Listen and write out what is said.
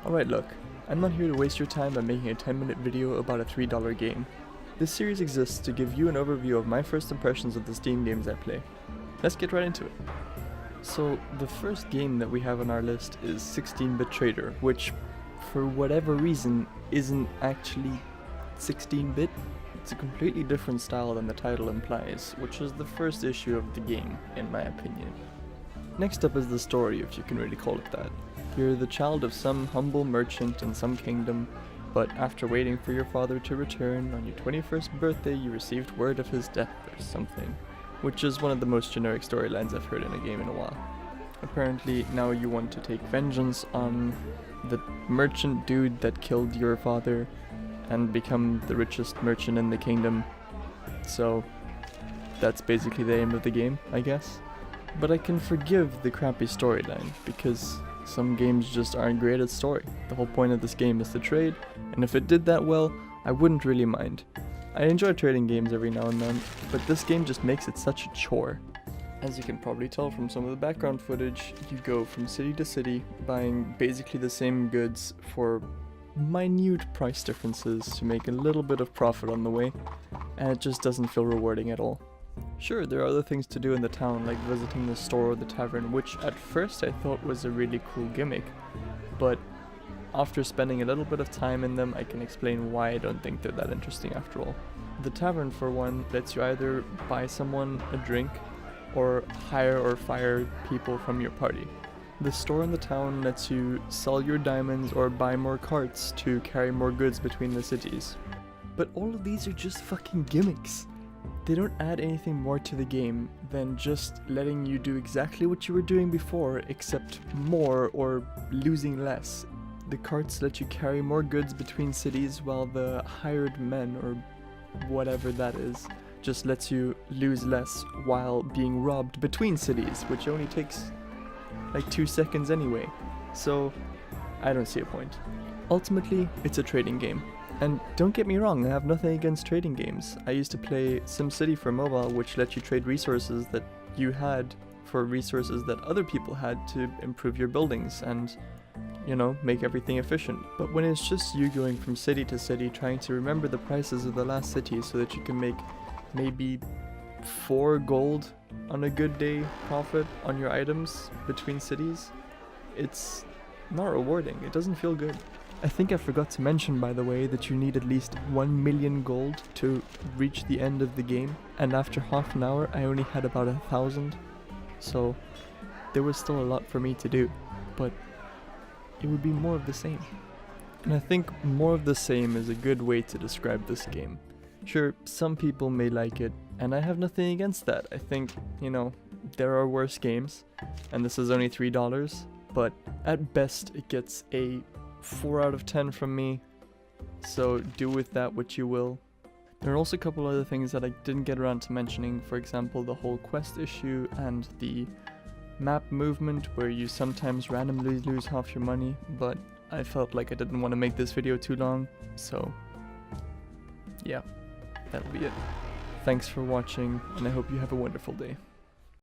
Alright, look, I'm not here to waste your time by making a 10-minute video about a $3 game. This series exists to give you an overview of my first impressions of the Steam games I play. Let's get right into it. So, the first game that we have on our list is 16-Bit Trader, which, for whatever reason, isn't actually 16-bit. It's a completely different style than the title implies, which is the first issue of the game, in my opinion. Next up is the story, if you can really call it that. You're the child of some humble merchant in some kingdom, but after waiting for your father to return, on your 21st birthday you received word of his death or something, which is one of the most generic storylines I've heard in a game in a while. Apparently now you want to take vengeance on the merchant dude that killed your father and become the richest merchant in the kingdom. So that's basically the aim of the game, I guess. But I can forgive the crappy storyline, because some games just aren't great at story. The whole point of this game is to trade, and if it did that well, I wouldn't really mind. I enjoy trading games every now and then, but this game just makes it such a chore. As you can probably tell from some of the background footage, you go from city to city, buying basically the same goods for minute price differences to make a little bit of profit on the way, and it just doesn't feel rewarding at all. Sure, there are other things to do in the town, like visiting the store or the tavern, which at first I thought was a really cool gimmick, but after spending a little bit of time in them, I can explain why I don't think they're that interesting after all. The tavern, for one, lets you either buy someone a drink, or hire or fire people from your party. The store in the town lets you sell your diamonds or buy more carts to carry more goods between the cities. But all of these are just fucking gimmicks. They don't add anything more to the game than just letting you do exactly what you were doing before, except more or losing less. The carts let you carry more goods between cities, while the hired men, or whatever that is, just lets you lose less while being robbed between cities, which only takes like 2 seconds anyway. So I don't see a point. Ultimately, it's a trading game. And don't get me wrong, I have nothing against trading games. I used to play SimCity for mobile, which let you trade resources that you had for resources that other people had to improve your buildings and, you know, make everything efficient. But when it's just you going from city to city trying to remember the prices of the last city so that you can make maybe 4 gold on a good day profit on your items between cities, it's not rewarding. It doesn't feel good. I think I forgot to mention, by the way, that you need at least 1 million gold to reach the end of the game, and after half an hour I only had about 1,000, so there was still a lot for me to do, but it would be more of the same. And I think more of the same is a good way to describe this game. Sure, some people may like it, and I have nothing against that. I think, you know, there are worse games, and this is only $3, but at best it gets a 4 out of 10 from me, so do with that what you will. There are also a couple other things that I didn't get around to mentioning, for example the whole quest issue and the map movement where you sometimes randomly lose half your money, but I felt like I didn't want to make this video too long, so yeah, that'll be it. Thanks for watching, and I hope you have a wonderful day.